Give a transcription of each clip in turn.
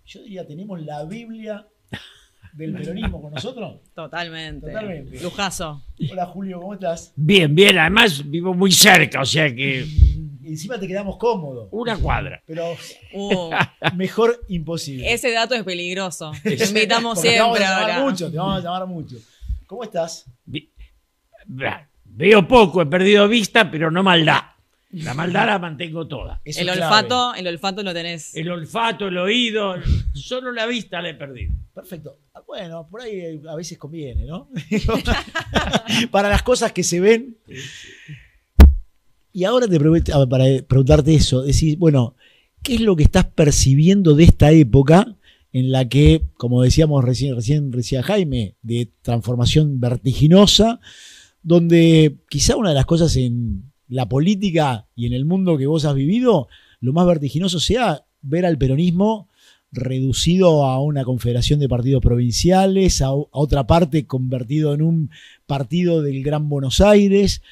yo diría, tenemos la Biblia del peronismo con nosotros. Totalmente. Totalmente. Lujazo. Hola Julio, ¿cómo estás? Bien, bien, además vivo muy cerca, o sea que Y encima te quedamos cómodos. una cuadra. Pero Uh, mejor imposible. ese dato es peligroso. Te invitamos Porque te vamos siempre a llamar ahora. mucho, te vamos a llamar mucho. ¿Cómo estás? Veo poco, he perdido vista, pero no maldad. La maldad la mantengo toda. Eso El es clave. olfato lo tenés. El olfato, el oído, solo la vista la he perdido. Perfecto. Bueno, por ahí a veces conviene, ¿no? Para las cosas que se ven. Y ahora para preguntarte eso, decir, bueno, ¿qué es lo que estás percibiendo de esta época en la que, como decíamos recién decía Jaime, de transformación vertiginosa, donde quizá una de las cosas en la política y en el mundo que vos has vivido, lo más vertiginoso sea ver al peronismo reducido a una confederación de partidos provinciales, a otra parte convertido en un partido del Gran Buenos Aires,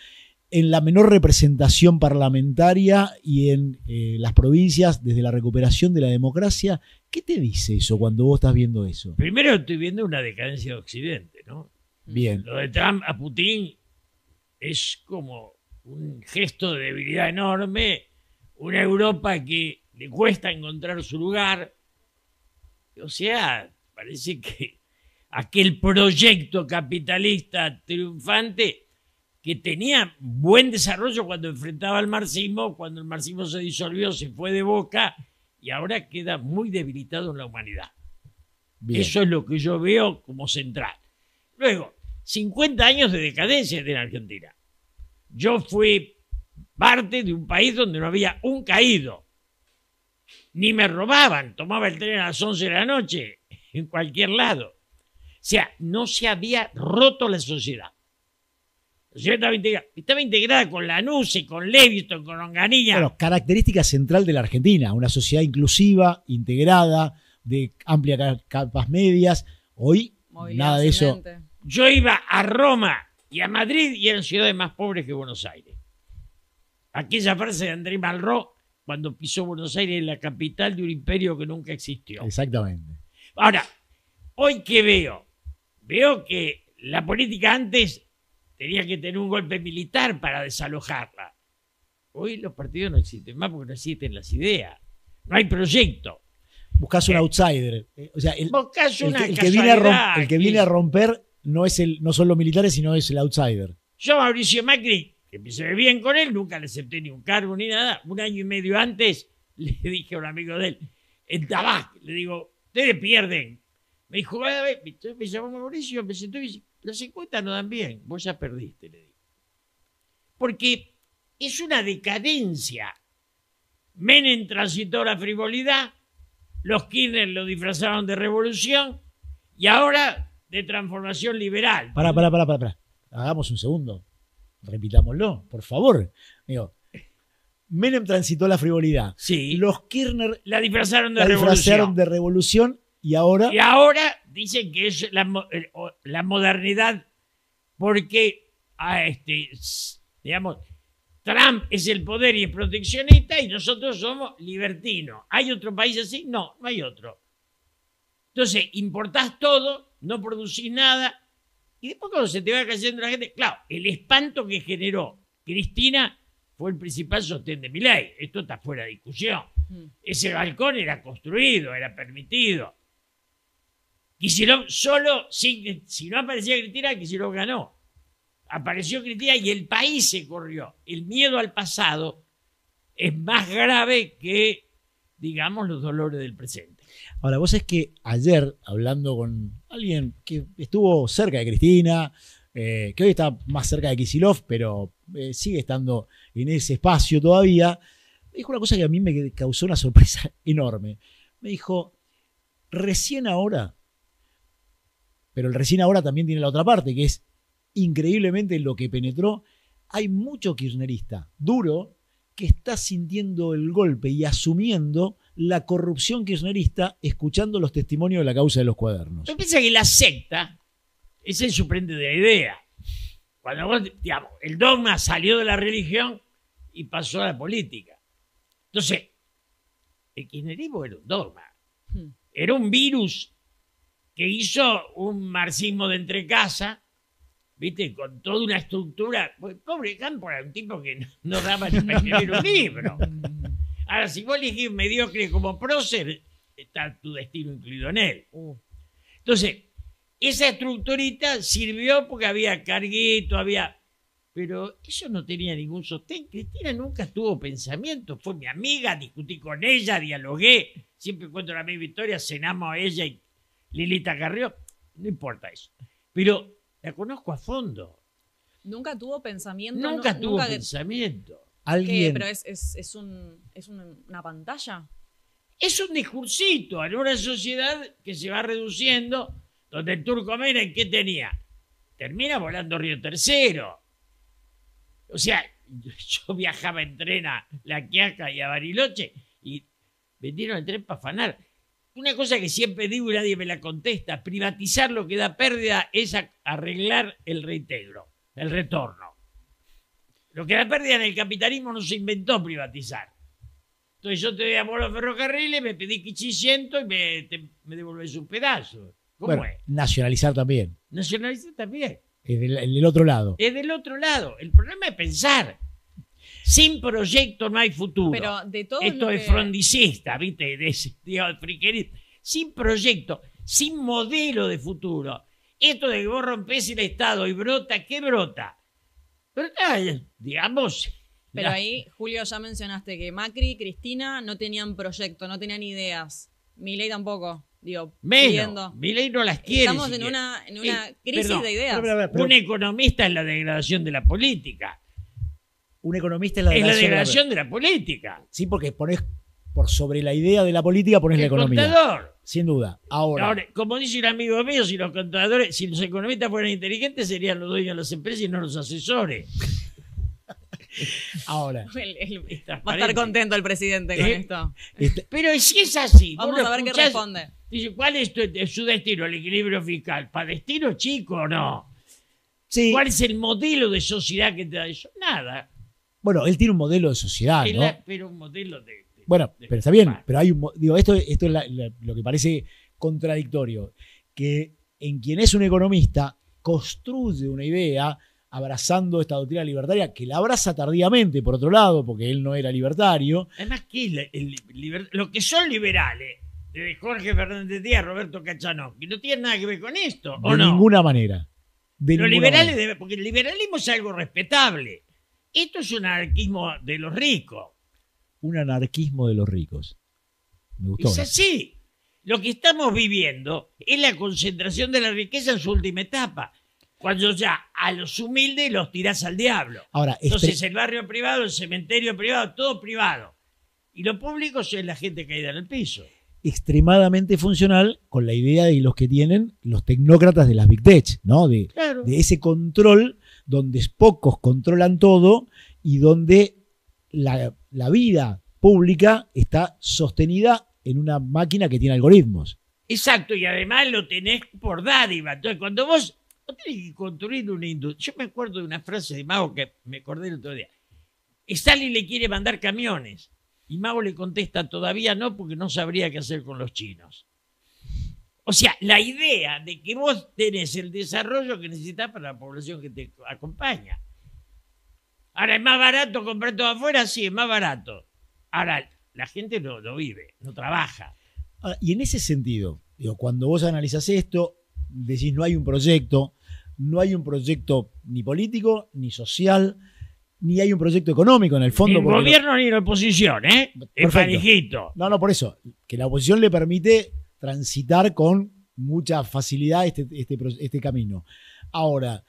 en la menor representación parlamentaria y en las provincias desde la recuperación de la democracia. ¿Qué te dice eso cuando vos estás viendo eso? Primero estoy viendo una decadencia de Occidente, ¿no? Bien. Lo de Trump a Putin es como un gesto de debilidad enorme, una Europa que le cuesta encontrar su lugar. O sea, parece que aquel proyecto capitalista triunfante que tenía buen desarrollo cuando enfrentaba al marxismo, cuando el marxismo se disolvió, se fue de boca y ahora queda muy debilitado en la humanidad. Bien. Eso es lo que yo veo como central. Luego, 50 años de decadencia en Argentina. Yo fui parte de un país donde no había un caído. Ni me robaban. Tomaba el tren a las 11 de la noche en cualquier lado. O sea, no se había roto la sociedad. La sociedad estaba integrada con Lanuse, con Leviton, con Onganía. Bueno, característica central de la Argentina, una sociedad inclusiva, integrada, de amplias capas medias. Hoy, Movilidad nada de eso. ascendente. Yo iba a Roma y a Madrid y eran ciudades más pobres que Buenos Aires. Aquella frase de André Malraux cuando pisó Buenos Aires, la capital de un imperio que nunca existió. Exactamente. Ahora, ¿hoy qué veo? Veo que la política antes tenía que tener un golpe militar para desalojarla. Hoy los partidos no existen más porque no existen las ideas. No hay proyecto. Buscás un outsider. O sea, Buscás una el casualidad que viene a romper no son los militares, sino es el outsider. Yo, Mauricio Macri, que me llevé bien con él, nunca le acepté ni un cargo ni nada. Un año y medio antes le dije a un amigo de él, en Tabac, le digo, ustedes pierden. Me dijo, me llamó Mauricio, me sentó y dice, los 50 no dan bien, vos ya perdiste, le digo. Porque es una decadencia. Menem transitó la frivolidad, los Kirchner lo disfrazaron de revolución y ahora de transformación liberal. Pará. Hagamos un segundo. Repitámoslo, por favor. Digo, Menem transitó la frivolidad. Sí. Los Kirchner La disfrazaron de la revolución. disfrazaron de revolución y ahora... Y ahora dicen que es la modernidad porque, digamos, Trump es el poder y es proteccionista y nosotros somos libertinos. ¿Hay otro país así? No, no hay otro. Entonces, importás todo, no producís nada y después cuando se te va cayendo la gente, claro, el espanto que generó Cristina fue el principal sostén de Milei. Esto está fuera de discusión. Ese balcón era construido, era permitido. Kicillof solo, si no aparecía Cristina, Kicillof ganó. Apareció Cristina y el país se corrió. El miedo al pasado es más grave que, digamos, los dolores del presente. Ahora, vos es que ayer, hablando con alguien que estuvo cerca de Cristina, que hoy está más cerca de Kicillof, pero sigue estando en ese espacio todavía, me dijo una cosa que a mí me causó una sorpresa enorme. Me dijo, recién ahora, pero el recién ahora también tiene la otra parte, que es increíblemente lo que penetró, hay mucho kirchnerista duro que está sintiendo el golpe y asumiendo la corrupción kirchnerista escuchando los testimonios de la causa de los cuadernos. Yo pienso que la secta es el suplente de la idea. Cuando vos, digamos, el dogma salió de la religión y pasó a la política. Entonces, el kirchnerismo era un dogma. era un virus que hizo un marxismo de entrecasa, ¿viste? Con toda una estructura. Pobre Campo era un tipo que no daba ni para escribir un libro. Ahora, si vos elegís un mediocre como prócer, está tu destino incluido en él. Entonces, esa estructurita sirvió porque había carguito, había... Pero eso no tenía ningún sostén. Cristina nunca tuvo pensamiento. Fue mi amiga, discutí con ella, dialogué. Siempre cuento la misma historia, cenamos a ella y Lilita Carrió. No importa eso. Pero la conozco a fondo. Nunca tuvo pensamiento. Nunca tuvo pensamiento. Alguien... ¿Pero es una pantalla? Es un discursito en una sociedad que se va reduciendo, donde el Turco Menem, ¿qué tenía? Termina volando Río Tercero. O sea, yo viajaba en tren a La Quiaca y a Bariloche y vendieron el tren para afanar. Una cosa que siempre digo y nadie me la contesta, privatizar lo que da pérdida es arreglar el reintegro, el retorno. Lo que da pérdida en el capitalismo no se inventó privatizar. Entonces yo te doy a los ferrocarriles, me pedí 500 y me devolvés un pedazo. ¿Cómo bueno, es? Nacionalizar también. Nacionalizar también. Es del otro lado. Es del otro lado. El problema es pensar. Sin proyecto no hay futuro. Pero de todo esto es frondicista, ¿viste? Digamos, friquerista. Sin proyecto, sin modelo de futuro. Esto de que vos rompés el Estado y brota, ¿qué brota? Brota, digamos... Pero ahí, Julio, ya mencionaste que Macri y Cristina no tenían proyecto, no tenían ideas. Milei tampoco. Digo, menos. Milei no las quiere. Estamos en una crisis de ideas. Un economista es la degradación de la política. Un economista es la degradación de la política. Sí, porque pones por sobre la idea de la política pones la economía. Contador. Sin duda. Ahora, como dice un amigo mío, si los economistas fueran inteligentes serían los dueños de las empresas y no los asesores. Ahora. Va a estar contento el presidente con esto. Pero si es así. Vamos a ver qué responde. Dice, ¿cuál es su destino? ¿El equilibrio fiscal? ¿Para destino chico o no? Sí. ¿Cuál es el modelo de sociedad que te da eso? Nada. Bueno, él tiene un modelo de sociedad, ¿no? Pero un modelo de bueno, pero está bien. Pero hay esto es lo que parece contradictorio. Que en quien es un economista construye una idea abrazando esta doctrina libertaria, que la abraza tardíamente, por otro lado, porque él no era libertario. Además, lo que son liberales, de Jorge Fernández Díaz, Roberto Cachanov, que no tienen nada que ver con esto, ¿o no? De ninguna manera. Los liberales, porque el liberalismo es algo respetable. Esto es un anarquismo de los ricos. Un anarquismo de los ricos. Me gustó. Es así. Lo que estamos viviendo es la concentración de la riqueza en su última etapa. Cuando ya a los humildes los tirás al diablo. Ahora, entonces el barrio privado, el cementerio privado, todo privado. Y lo público es la gente caída en el piso. Extremadamente funcional con la idea de los que tienen los tecnócratas de las Big Tech, ¿no? De ese control donde pocos controlan todo y donde la vida pública está sostenida en una máquina que tiene algoritmos. Exacto, y además lo tenés por dádiva. Entonces, cuando vos tenés que construir una industria. Yo me acuerdo de una frase de Mago que me acordé el otro día. Stalin le quiere mandar camiones y Mago le contesta todavía no porque no sabría qué hacer con los chinos. O sea, la idea de que vos tenés el desarrollo que necesitas para la población que te acompaña. Ahora, ¿es más barato comprar todo afuera? Sí, es más barato. Ahora, la gente no vive, no trabaja. Y en ese sentido, digo, cuando vos analizás esto, decís no hay un proyecto ni político, ni social, ni hay un proyecto económico en el fondo. Ni gobierno ni la oposición, ¿eh? Es parejito. No, por eso, que la oposición le permite transitar con mucha facilidad este camino. Ahora,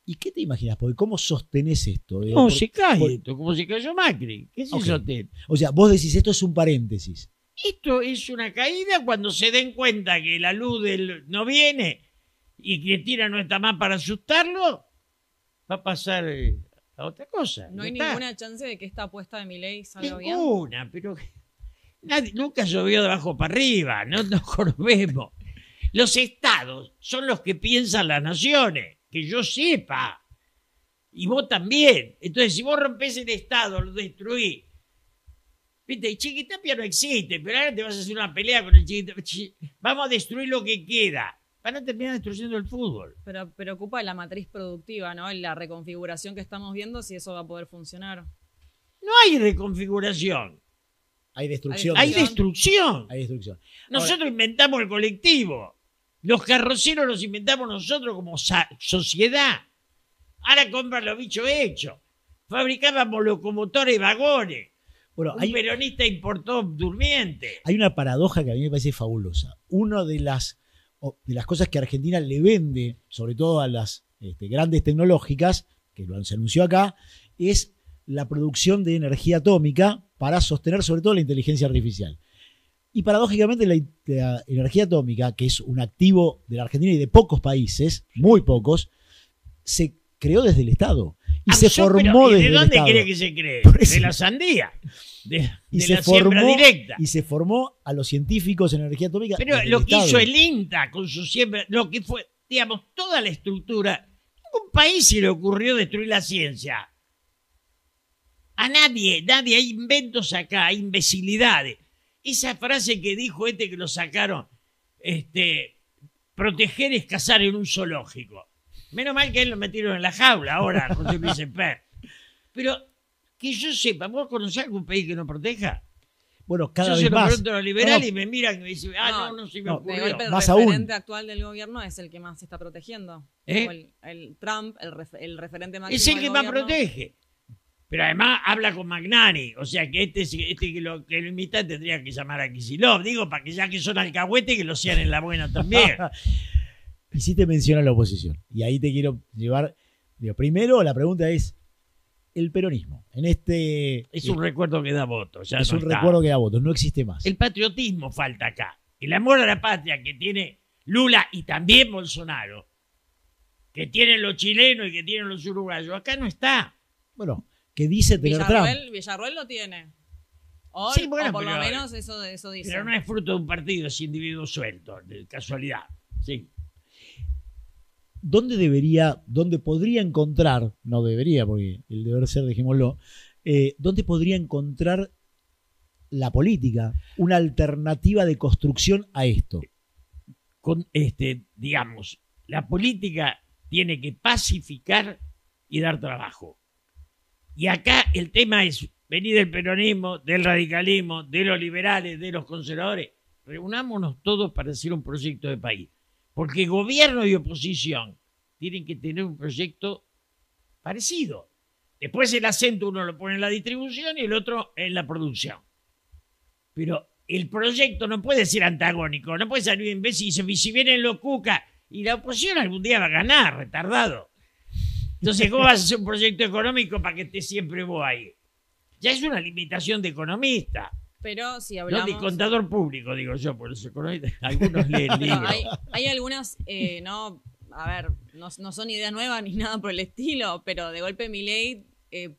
¿y qué te imaginas? Porque ¿cómo sostenés esto? No, se cae esto, como se cayó Macri. ¿Qué se sostiene? O sea, vos decís, esto es un paréntesis. Esto es una caída cuando se den cuenta que la luz no viene y Cristina no está más para asustarlo, va a pasar a otra cosa. No hay ninguna chance de que esta apuesta de Milei salga bien. Ninguna, pero nunca llovió de abajo para arriba, no nos corvemos. Los estados son los que piensan las naciones, que yo sepa. Y vos también. Entonces, si vos rompés el estado, lo destruís, Viste, Chiquitapia no existe, pero ahora te vas a hacer una pelea con el Chiquitapia. Vamos a destruir lo que queda. Van a terminar destruyendo el fútbol. Pero preocupa la matriz productiva, ¿no? La reconfiguración que estamos viendo, si eso va a poder funcionar. No hay reconfiguración. Hay destrucción. Hay destrucción. Hay destrucción. Nosotros inventamos el colectivo. Los carroceros los inventamos nosotros como sociedad. Ahora compran los bichos hechos. Fabricábamos locomotores y vagones. Bueno, Un peronista importó durmiente. hay una paradoja que a mí me parece fabulosa. Una de las cosas que Argentina le vende, sobre todo a las grandes tecnológicas, que se anunció acá, es la producción de energía atómica para sostener sobre todo la inteligencia artificial. Y paradójicamente la energía atómica, que es un activo de la Argentina y de pocos países, muy pocos, se creó desde el Estado. Y se formó desde el Estado. ¿De dónde quiere que se cree? De la sandía. De la siembra directa. Y se formó a los científicos en energía atómica. Pero lo que hizo el INTA con su siembra, lo que fue, digamos, toda la estructura. Ningún país se le ocurrió destruir la ciencia. A nadie, hay inventos acá, hay imbecilidades. Esa frase que dijo que lo sacaron, proteger es cazar en un zoológico. Menos mal que él lo metieron en la jaula ahora, José Luis Esper. Pero que yo sepa, ¿vos conocés algún país que no proteja? Bueno, cada yo vez se lo más. pregunto a los liberales y me miran y me dicen, no se me De ocurrió. golpe el Más referente aún. actual del gobierno es el que más se está protegiendo. ¿Eh? O el Trump, el referente máximo Es el del que más gobierno. protege. Pero además habla con Magnani. O sea que que lo imita tendría que llamar a Kicillof. Digo, para que ya que son alcahuetes, que lo sean en la buena también. Hiciste mención a la oposición. Y ahí te quiero llevar. Primero, la pregunta es: el peronismo. Es un recuerdo que da votos. Es un recuerdo que da votos, no existe más. El patriotismo falta acá. El amor a la patria que tiene Lula y también Bolsonaro, que tienen los chilenos y que tienen los uruguayos, acá no está. Bueno, que dice tener Trump. Villarroel lo tiene. O, Sí, bueno, o por lo pero- menos eso dice. Pero no es fruto de un partido, es individuo suelto, de casualidad. Sí. ¿Dónde podría encontrar, no debería, porque el deber ser, dejémoslo, dónde podría encontrar la política una alternativa de construcción a esto? Digamos, la política tiene que pacificar y dar trabajo. Y acá el tema es venir del peronismo, del radicalismo, de los liberales, de los conservadores. Reunámonos todos para hacer un proyecto de país. Porque gobierno y oposición tienen que tener un proyecto parecido. Después el acento uno lo pone en la distribución y el otro en la producción. Pero el proyecto no puede ser antagónico, no puede salir en vez y si vienen los cucas y la oposición algún día va a ganar, retardado. Entonces, ¿cómo vas a hacer un proyecto económico para que esté siempre vos ahí? Ya es una limitación de economista, Pero si no hablamos... de contador público, digo yo, por los economistas. Algunos leen Pero libros. hay algunas, no, a ver, no son ideas nuevas ni nada por el estilo, pero de golpe Milei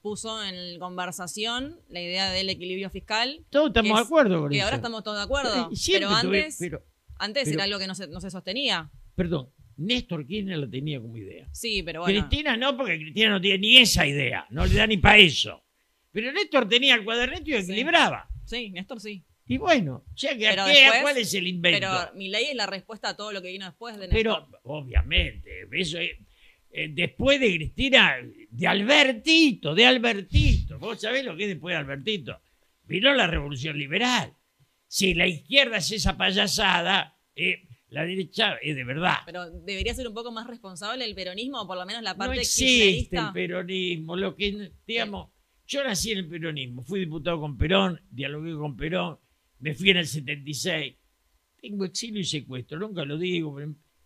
puso en conversación la idea del equilibrio fiscal. Todos estamos de acuerdo con Que eso. ahora estamos todos de acuerdo. Siempre Pero tuve- antes, pero, antes era algo que no se sostenía. perdón, Néstor Kirchner la tenía como idea. Sí, pero bueno. Cristina no, porque Cristina no tiene ni esa idea, no le da ni para eso. Pero Néstor tenía el cuadernito y equilibraba. Sí, Néstor sí. Y bueno, ya que Pero ¿qué? después- ¿Cuál es el invento? Pero Milei es la respuesta a todo lo que vino después de Pero, Néstor. obviamente, eso es, después de Cristina, de Albertito. ¿Vos sabés lo que es después de Albertito? Vino la revolución liberal. Si la izquierda es esa payasada, la derecha es de verdad. Pero debería ser un poco más responsable el peronismo, o por lo menos la No parte existe el kirchnerista. peronismo. Lo que, digamos, yo nací en el peronismo, fui diputado con Perón, dialogué con Perón, me fui en el 76. Tengo exilio y secuestro, nunca lo digo,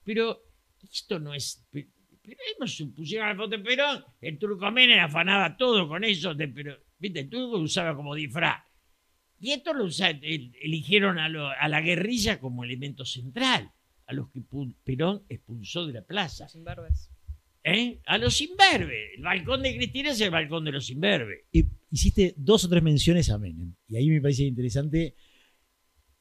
pero esto no es... Pero se pusieron al foto de Perón, el Turco Menem afanaba todo con eso, ¿viste? El turco lo usaba como disfraz. Y esto lo eligieron a la guerrilla como elemento central, a los que Perón expulsó de la plaza. Los imberbes. A los imberbes. El balcón de Cristina es el balcón de los imberbes. Hiciste 2 o 3 menciones a Menem. Y ahí me parece interesante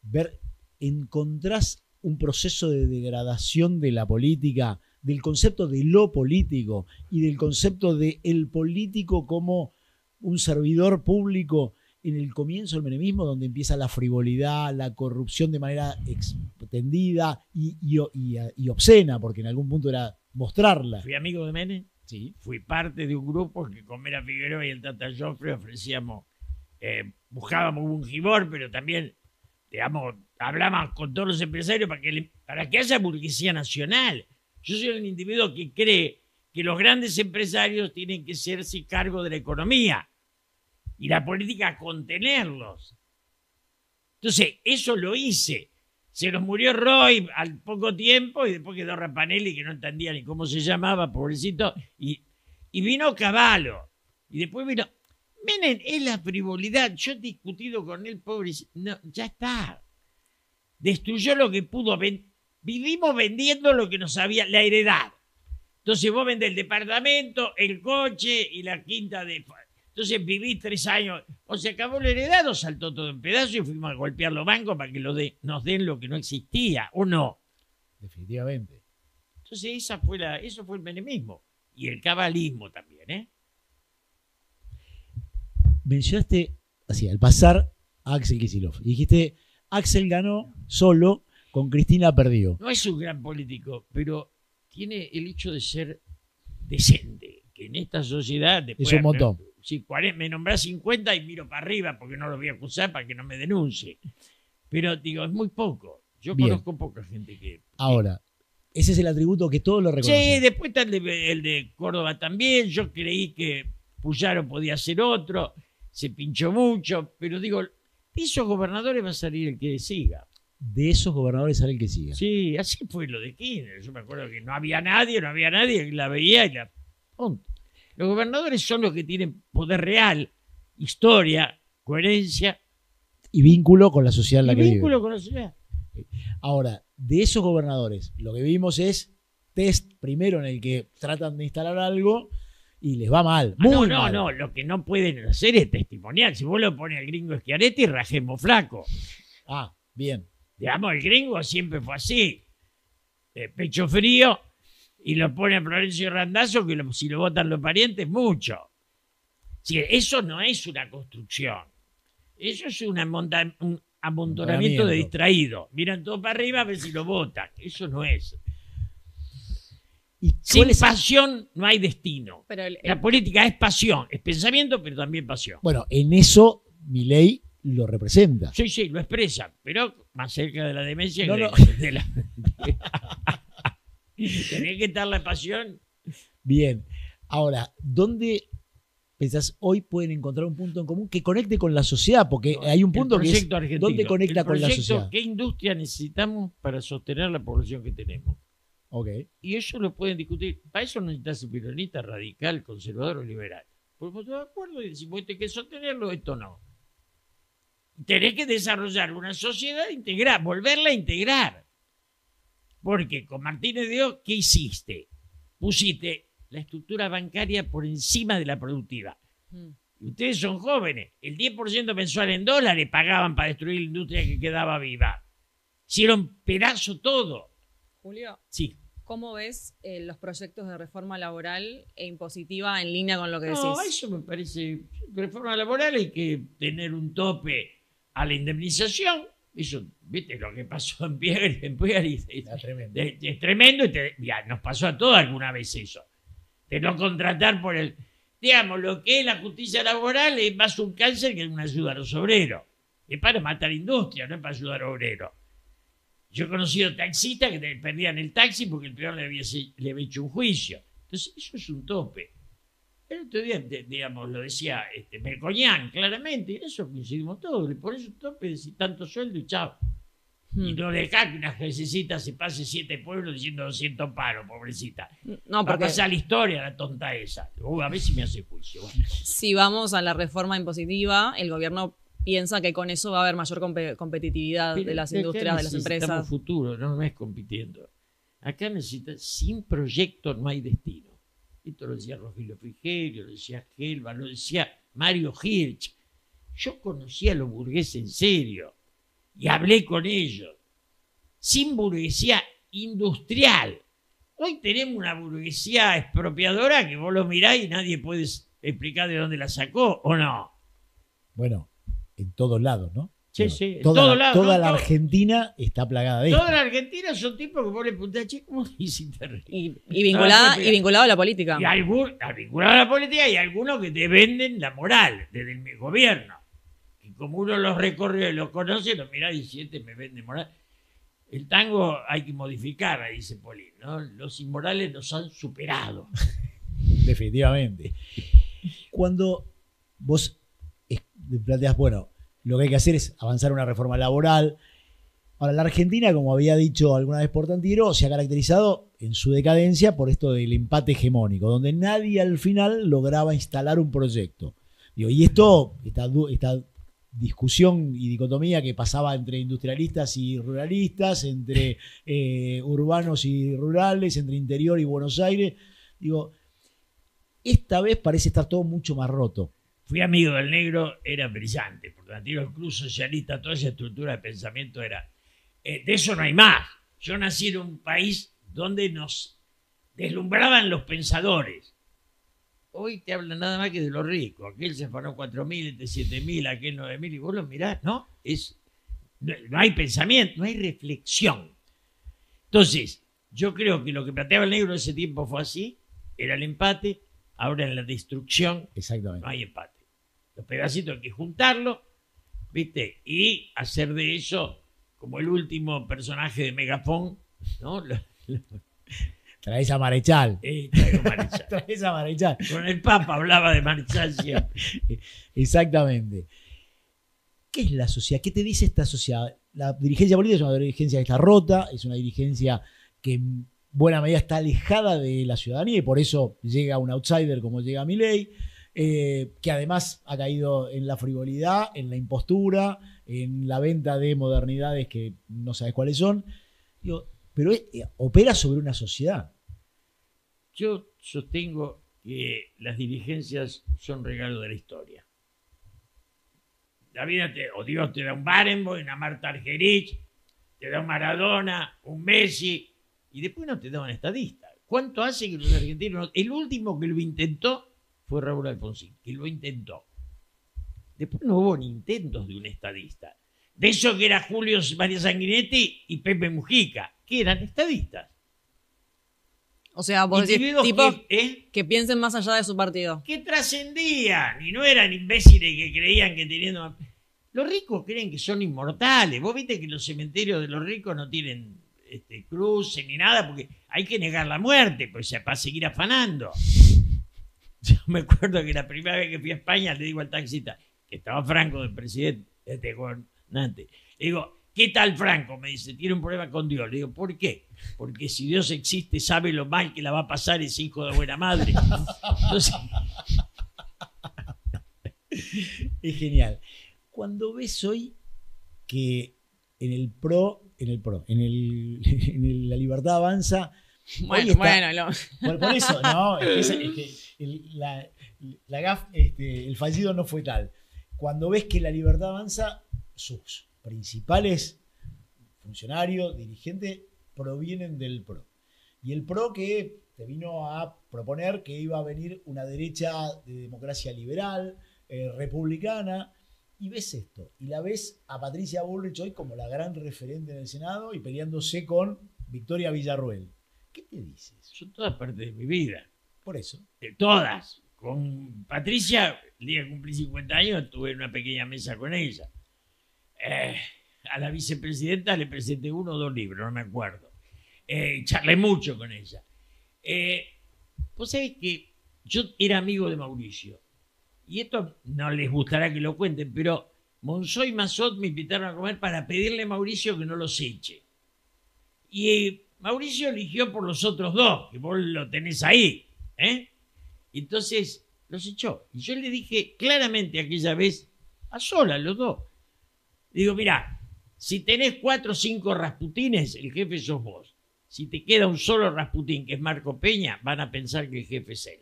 ver, encontrás un proceso de degradación de la política, del concepto de lo político y del concepto de el político como un servidor público en el comienzo del menemismo, donde empieza la frivolidad, la corrupción de manera extendida y obscena, porque en algún punto era mostrarla. Fui amigo de Menem. Sí. Fui parte de un grupo que con Mera Figueroa y el Tata Joffre ofrecíamos, buscábamos un gibor, pero también, digamos, hablábamos con todos los empresarios para que haya burguesía nacional. Yo soy un individuo que cree que los grandes empresarios tienen que hacerse cargo de la economía y la política contenerlos. Entonces, eso lo hice. Se nos murió Roy al poco tiempo y después quedó Rapanelli, que no entendía ni cómo se llamaba, pobrecito, y vino Cavallo. Y después vino... Menem, es la frivolidad. Yo he discutido con él, pobrecito. No, ya está. Destruyó lo que pudo. Vivimos vendiendo lo que nos había, la heredad. Entonces vos vendés el departamento, el coche y la quinta de... Entonces viví 3 años. O se acabó la heredad o saltó todo en pedazos y fuimos a golpear los bancos para que nos den lo que no existía, ¿o no? Definitivamente. Entonces eso fue el menemismo. Y el cabalismo también, ¿eh? Mencionaste, así, al pasar a Axel Kicillof. Y dijiste, Axel ganó solo, con Cristina perdió. No es un gran político, pero tiene el hecho de ser decente. Que en esta sociedad... Después, es un montón. Si me nombrás 50 y miro para arriba porque no lo voy a acusar para que no me denuncie. Pero digo, es muy poco. Yo Bien. conozco poca gente que... Ahora, ese es el atributo que todos lo reconocen. Sí, después está el de Córdoba también. Yo creí que Puyaro podía ser otro. Se pinchó mucho. Pero digo, de esos gobernadores va a salir el que siga. De esos gobernadores sale el que siga. Sí, así fue lo de Kirchner. Yo me acuerdo que no había nadie, que la veía y la... Punto. Los gobernadores son los que tienen poder real, historia, coherencia. Y vínculo con la sociedad en la que vínculo vive. con la sociedad. Ahora, de esos gobernadores, lo que vimos es test primero en el que tratan de instalar algo y les va mal. Muy mal. No, lo que no pueden hacer es testimonial. Si vos lo pones al gringo Schiaretti, rajemos flaco. Ah, bien. Digamos, el gringo siempre fue así. Pecho frío. Y lo pone a Florencio Randazzo, que si lo votan los parientes, mucho. Sí, eso no es una construcción. Eso es un amontonamiento de distraídos. Miran todo para arriba a ver si lo votan. Eso no es. ¿Y Sin pasión no hay destino. Pero La política es pasión, es pensamiento, pero también pasión. Bueno, en eso Milei lo representa. Sí, lo expresa, pero más cerca de la demencia No, que no. de la... Tenés que estar la pasión. Bien. Ahora, ¿dónde pensás hoy pueden encontrar un punto en común que conecte con la sociedad? Porque hay un punto que es ¿dónde conecta con la sociedad? ¿Qué industria necesitamos para sostener la población que tenemos? Ok. Y eso lo pueden discutir. Para eso no necesitas un peronista radical, conservador o liberal. Porque vos estás de acuerdo y decimos, esto hay que sostenerlo, esto no. Tenés que desarrollar una sociedad integral, volverla a integrar. Porque con Martínez de O, ¿qué hiciste? Pusiste la estructura bancaria por encima de la productiva. Y ustedes son jóvenes. El 10% mensual en dólares pagaban para destruir la industria que quedaba viva. Hicieron pedazo todo. Julio, Sí. ¿cómo ves los proyectos de reforma laboral e impositiva en línea con lo que decís? No, eso me parece... Reforma laboral hay que tener un tope a la indemnización. Eso, viste lo que pasó en Piegari. Es tremendo y ya, nos pasó a todos alguna vez eso. De no contratar por el... Digamos, lo que es la justicia laboral es más un cáncer que una ayuda a los obreros. Es para matar industria, no es para ayudar a obreros. Yo he conocido taxistas que perdían el taxi porque el peor le había hecho un juicio. Entonces, eso es un tope. El otro día, digamos, lo decía Melcoñán, claramente, y en eso coincidimos todos. Le pones un tope de tanto sueldo y chao. Y no dejá que una jefecita se pase 7 pueblos diciendo 200 paros, pobrecita. No, porque Va a pasar la historia, la tonta esa. A ver si me hace juicio. Bueno. si vamos a la reforma impositiva, el gobierno piensa que con eso va a haber mayor competitividad de las industrias, de las empresas. Necesitamos futuro, no es compitiendo. Acá sin proyecto no hay destino. Esto lo decía Rogelio Frigerio, lo decía Gelba, lo decía Mario Hirsch. Yo conocí a los burgueses en serio y hablé con ellos. Sin burguesía industrial. Hoy tenemos una burguesía expropiadora que vos lo mirás y nadie puede explicar de dónde la sacó, ¿o no? Bueno, en todos lados, ¿no? Sí, Digo, sí, en toda todos la, lados, toda ¿no? la Todo- Argentina está plagada de esto. Toda la Argentina son tipos que vos le preguntás, che, ¿cómo hiciste reír? Y vinculada, y vinculado a la política. Y vinculado a la política y algunos que te venden la moral desde el gobierno. Y como uno los recorre, los conoce, los mira y dice, este me vende moral. El tango hay que modificar, dice Polín, ¿no? Los inmorales nos han superado. Definitivamente. Cuando vos planteas, bueno, lo que hay que hacer es avanzar una reforma laboral. Ahora, la Argentina, como había dicho alguna vez Portantiero, se ha caracterizado en su decadencia por esto del empate hegemónico, donde nadie al final lograba instalar un proyecto. Digo, y esto, esta discusión y dicotomía que pasaba entre industrialistas y ruralistas, entre urbanos y rurales, entre interior y Buenos Aires, digo, esta vez parece estar todo mucho más roto. Fui amigo del negro, era brillante, porque el Club Socialista, toda esa estructura de pensamiento era... de eso no hay más. Yo nací en un país donde nos deslumbraban los pensadores. Hoy te hablan nada más que de los ricos. Aquel se afanó 4.000, este 7.000, aquel 9.000, y vos lo mirás, ¿no? No hay pensamiento, no hay reflexión. Entonces, yo creo que lo que planteaba el negro en ese tiempo fue así, era el empate, ahora en la destrucción Exactamente. no hay empate. Los pedacitos hay que juntarlos, ¿viste? Y hacer de eso como el último personaje de Megafón, ¿no? Traes a Marechal. Traigo Marechal. Traes a Marechal. Con el Papa hablaba de Marechal siempre. Exactamente. ¿Qué es la sociedad? ¿Qué te dice esta sociedad? La dirigencia política es una dirigencia que está rota, es una dirigencia que en buena medida está alejada de la ciudadanía y por eso llega un outsider como llega Milei, que además ha caído en la frivolidad, en la impostura, en la venta de modernidades que no sabes cuáles son. Digo, pero opera sobre una sociedad. Yo sostengo que las dirigencias son regalo de la historia. La vida o Dios te da un Barenboim, una Marta Argerich, te da un Maradona, un Messi, y después no te da un estadista. ¿Cuánto hace que los argentinos... El último que lo intentó fue Raúl Alfonsín, que lo intentó. Después no hubo ni intentos de un estadista. De eso que era Julio María Sanguinetti y Pepe Mujica, que eran estadistas. O sea, vos decís Individuos tipos que que piensen más allá de su partido. que trascendían y no eran imbéciles que creían que teniendo... Los ricos creen que son inmortales. Vos viste que los cementerios de los ricos no tienen cruces ni nada porque hay que negar la muerte pues, para seguir afanando. Yo me acuerdo que la primera vez que fui a España le digo al taxista, que estaba Franco de presidente, gobernante, le digo, ¿qué tal Franco? Me dice, tiene un problema con Dios. Le digo, ¿por qué? Porque si Dios existe, sabe lo mal que la va a pasar ese hijo de buena madre. Entonces... Es genial. Cuando ves hoy que en la Libertad Avanza, hoy está, por eso, no, es que la gaf, el fallido no fue tal. Cuando ves que la Libertad Avanza, sus principales funcionarios, dirigentes, provienen del PRO. Y el PRO que te vino a proponer que iba a venir una derecha de democracia liberal, republicana, y ves esto, y la ves a Patricia Bullrich hoy como la gran referente en el Senado y peleándose con Victoria Villarruel. ¿Qué te dices? Son todas partes de mi vida. Por eso. Todas. Con Patricia, el día que cumplí 50 años, tuve una pequeña mesa con ella. A la vicepresidenta le presenté 1 o 2 libros, no me acuerdo. Charlé mucho con ella. Vos sabés que yo era amigo de Mauricio. Y esto no les gustará que lo cuenten, pero Monzó y Mazot me invitaron a comer para pedirle a Mauricio que no los eche. Y Mauricio eligió por los otros 2, que vos lo tenés ahí. Entonces los echó. Y yo le dije claramente aquella vez, a solas los 2. Digo, mirá, si tenés 4 o 5 Rasputines, el jefe sos vos. Si te queda un solo Rasputín, que es Marco Peña, van a pensar que el jefe es él.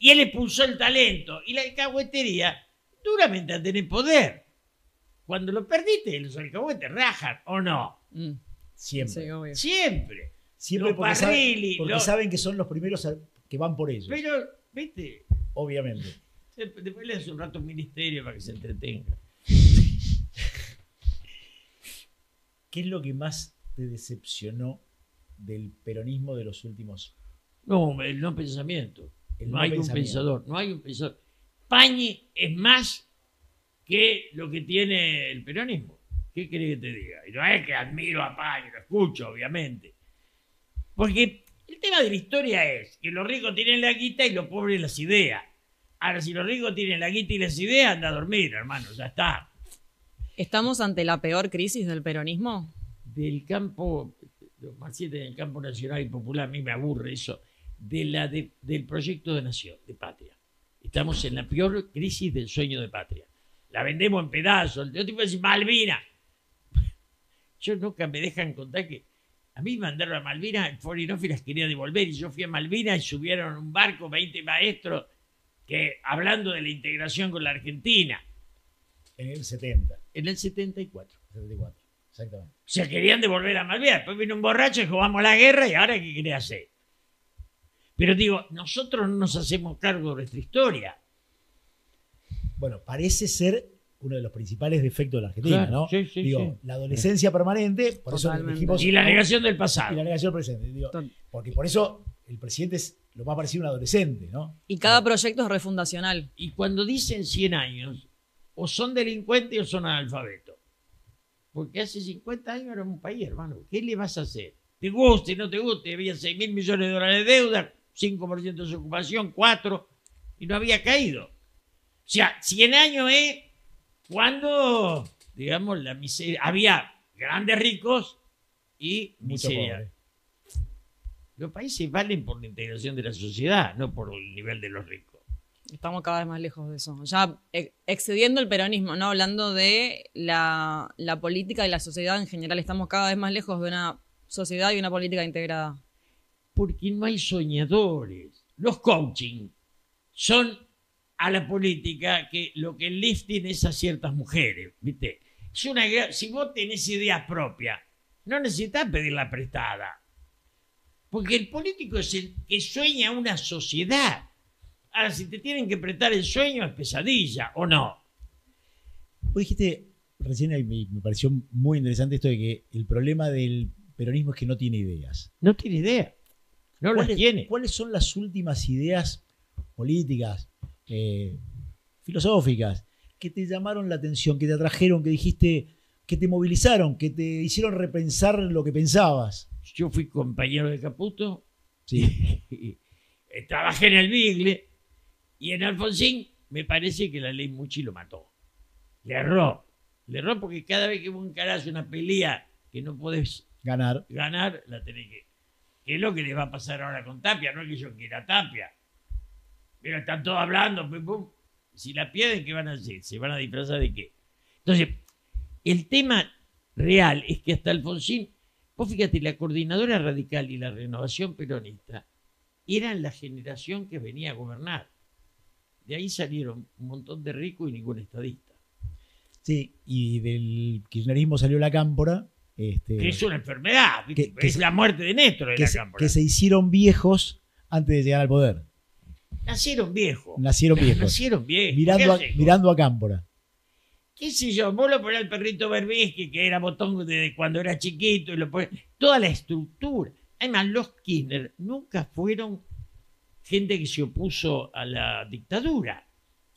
Y él expulsó el talento y la alcahuetería duramente a tener poder. Cuando lo perdiste, los alcahuetes rajan, ¿o no? Siempre. Sí, obvio. Siempre. Siempre porque saben que son los primeros que van por ellos. Pero, ¿viste? Obviamente. Después le hace un rato un ministerio para que se entretenga. ¿Qué es lo que más te decepcionó del peronismo de los últimos? No, el no pensamiento. El no no hay un pensamiento. pensador, no hay un pensador. Pañi es más que lo que tiene el peronismo. ¿Qué querés que te diga? Y no es que admiro a Pañi, lo escucho, obviamente. Porque el tema de la historia es que los ricos tienen la guita y los pobres las ideas. Ahora, si los ricos tienen la guita y las ideas, anda a dormir, hermano, ya está. ¿Estamos ante la peor crisis del peronismo? Del campo, los marxistas del campo nacional y popular, a mí me aburre eso, del proyecto de nación, de patria. Estamos en la peor crisis del sueño de patria. La vendemos en pedazos. Yo te puedo decir, Malvinas. Yo nunca me dejan contar que a mí me mandaron a Malvinas, el Forinofi las quería devolver y yo fui a Malvinas y subieron un barco 20 maestros que hablando de la integración con la Argentina. En el 70, En el 74. 74, exactamente. O sea, querían devolver a Malvinas. Después vino un borracho y jugamos la guerra y ahora ¿qué quería hacer? Pero digo, nosotros no nos hacemos cargo de nuestra historia. Bueno, parece ser uno de los principales defectos de la Argentina, Claro, ¿no? sí, sí, Digo, sí. la adolescencia permanente, por Totalmente. eso dijimos... Y la negación del Y pasado. la negación del presente. Digo, porque por eso el presidente es lo más parecido a un adolescente, ¿no? Y cada proyecto es refundacional. Y cuando dicen 100 años, o son delincuentes o son analfabetos. Porque hace 50 años era un país, hermano. ¿Qué le vas a hacer? Te guste, no te guste, había 6.000 millones de dólares de deuda, 5% de desocupación, 4%, y no había caído. O sea, 100 años es cuando, digamos, la miseria, había grandes ricos y Mucho miseria. pobre. Los países valen por la integración de la sociedad, no por el nivel de los ricos. Estamos cada vez más lejos de eso. Ya excediendo el peronismo, ¿no? Hablando de la política y la sociedad en general, estamos cada vez más lejos de una sociedad y una política integrada. Porque no hay soñadores. Los coaching son a la política que lo que el lifting es a ciertas mujeres, ¿viste? Es si vos tenés ideas propias, no necesitas pedirla prestada. Porque el político es el que sueña una sociedad. Ahora, si te tienen que prestar el sueño, es pesadilla, ¿o no? Vos dijiste recién, y me pareció muy interesante esto de que el problema del peronismo es que no tiene ideas. No tiene idea. No las tiene. ¿Cuáles son las últimas ideas políticas, filosóficas, que te llamaron la atención, que te atrajeron, que dijiste, que te movilizaron, que te hicieron repensar lo que pensabas? Yo fui compañero de Caputo, Sí. trabajé en el Bigle y en Alfonsín me parece que la ley Muchi lo mató. Le erró porque cada vez que vos encarás una pelea que no podés Ganar. ganar, la tenés que... ¿Qué es lo que le va a pasar ahora con Tapia? No es que yo quiera a Tapia. Pero están todos hablando, pum, pum. Si la pierden, ¿qué van a hacer? ¿Se van a disfrazar de qué? Entonces, el tema real es que hasta Alfonsín, vos fíjate, la coordinadora radical y la renovación peronista eran la generación que venía a gobernar. De ahí salieron un montón de ricos y ningún estadista. Sí, y del kirchnerismo salió la cámpora. Que es una enfermedad, ¿viste? Que es la muerte de Néstor de que, la se, cámpora. que se hicieron viejos antes de llegar al poder. Nacieron viejos. Nacieron viejos. Nacieron viejos. Mirando ¿Qué hacen? mirando a cámpora. ¿Qué sé yo? Vos lo ponés al perrito Berbisky, que era botón desde cuando era chiquito, y lo ponés. Toda la estructura. Además, los Kirchner nunca fueron gente que se opuso a la dictadura.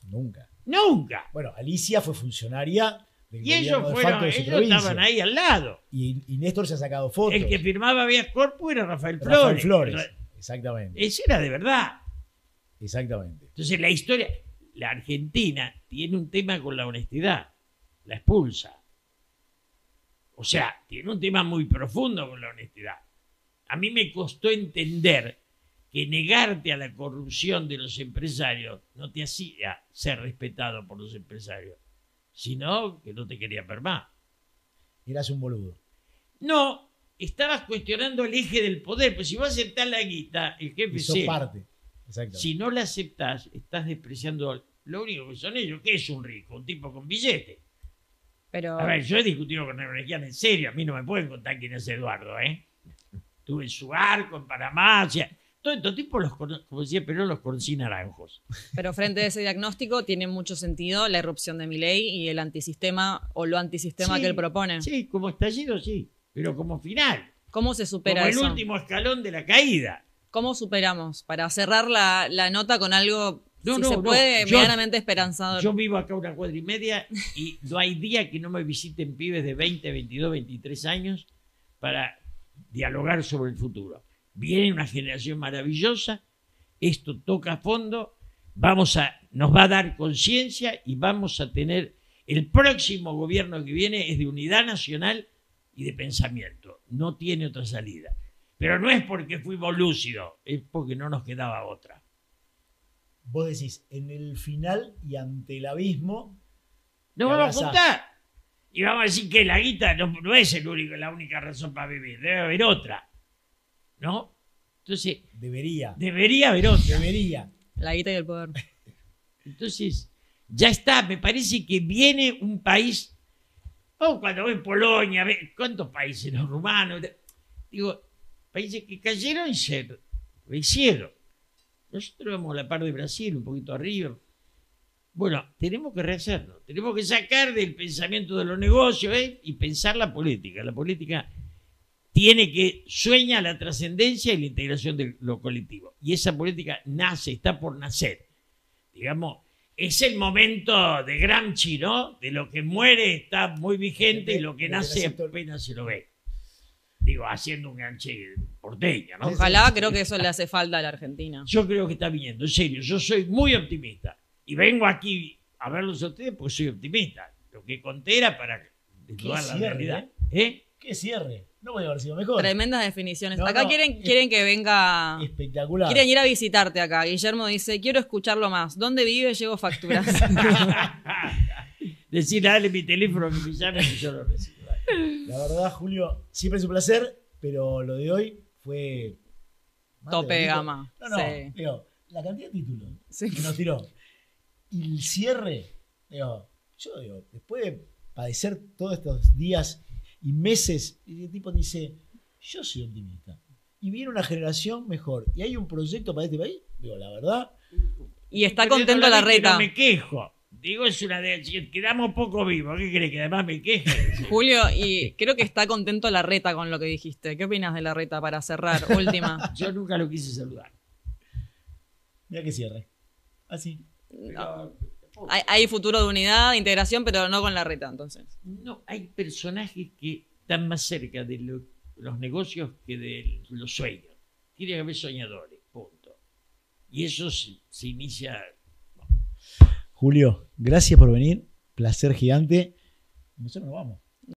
Nunca. Nunca. Bueno, Alicia fue funcionaria del Y ellos gobierno de facto fueron, de su ellos provincia. estaban ahí al lado. Y Néstor se ha sacado fotos. El que firmaba Habeas Corpus era Rafael Flores. Rafael Flores. Exactamente. Ese era de verdad. Exactamente. Entonces la historia, la Argentina tiene un tema con la honestidad, la expulsa. O sea, tiene un tema muy profundo con la honestidad. A mí me costó entender que negarte a la corrupción de los empresarios no te hacía ser respetado por los empresarios, sino que no te querían ver más. Eras un boludo. No, estabas cuestionando el eje del poder, pues si vos aceptás la guita, el jefe Y sos se... parte. Exactamente. Si no la aceptás, estás despreciando lo único que son ellos. ¿Qué es un rico? Un tipo con billete. Pero A ver, yo he discutido con Neureján en serio. A mí no me pueden contar quién es Eduardo, ¿eh? Estuve en su arco, en Panamá. O sea, Todos estos tipos, como decía Perón, los conocí naranjos. Pero frente a ese diagnóstico tiene mucho sentido la irrupción de Milei y el antisistema o lo antisistema Sí, que él propone. Sí, como estallido, sí, pero como final. ¿Cómo se supera Como eso? el último escalón de la caída. ¿Cómo superamos? Para cerrar la nota con algo, No, si no, se no. puede, Yo- medianamente esperanzador. Yo vivo acá 1,5 cuadras y no hay día que no me visiten pibes de 20, 22, 23 años para dialogar sobre el futuro. Viene una generación maravillosa, esto toca a fondo, nos va a dar conciencia y vamos a tener, el próximo gobierno que viene es de unidad nacional y de pensamiento, no tiene otra salida. Pero no es porque fuimos lúcidos, es porque no nos quedaba otra. Vos decís, en el final y ante el abismo, Nos Te vamos a abrazás. juntar. Y vamos a decir que la guita no es la única razón para vivir, debe haber otra. ¿No? Entonces, debería. debería haber otra. Debería. La guita y el poder. Entonces, ya está, me parece que viene un país. Oh, cuando ven Polonia, ¿cuántos países? Los rumanos. Digo, países que cayeron y se hicieron. Nosotros vamos a la par de Brasil, un poquito arriba. Bueno, tenemos que rehacerlo. Tenemos que sacar del pensamiento de los negocios y pensar la política. La política sueña la trascendencia y la integración de lo colectivo. Y esa política está por nacer. Digamos, es el momento de Gramsci, ¿no? De lo que muere está muy vigente y lo que nace apenas se lo ve. Digo, haciendo un ganche porteño, ¿no? Ojalá, creo que eso le hace falta a la Argentina. Yo creo que está viniendo, en serio. Yo soy muy optimista. Y vengo aquí a verlos a ustedes porque soy optimista. Lo que conté era para desnudar la cierre, realidad. ¿Eh? ¡Qué cierre! No puede haber sido mejor. Tremendas definiciones. No, Acá no, quieren que venga. Espectacular. Quieren ir a visitarte acá. Guillermo dice, quiero escucharlo más. ¿Dónde vive? Llevo facturas. Decirle, dale mi teléfono que me llame y yo lo recibo. La verdad, Julio, siempre es un placer, pero lo de hoy fue... Tope de Digo, gama. No, Sí. digo, la cantidad de títulos Sí. que nos tiró. Y el cierre, yo digo, después de padecer todos estos días y meses, y el tipo dice, yo soy optimista. Y viene una generación mejor. Y hay un proyecto para este país. Digo, la verdad, Y está Pero contento no la vi que reta. No me quejo. Digo, es una de... Si quedamos poco vivos, ¿qué crees? Que además me queje. Julio, y creo que está contento la reta con lo que dijiste. ¿Qué opinas de la reta para cerrar? Última. Yo nunca lo quise saludar. mira que cierre. Así. No. Hay futuro de unidad, de integración, pero no con la reta, entonces. No, hay personajes que están más cerca de los negocios que de los sueños. Tiene que haber soñadores, punto. Y eso se inicia... Julio, gracias por venir. Placer gigante. Nosotros nos vamos.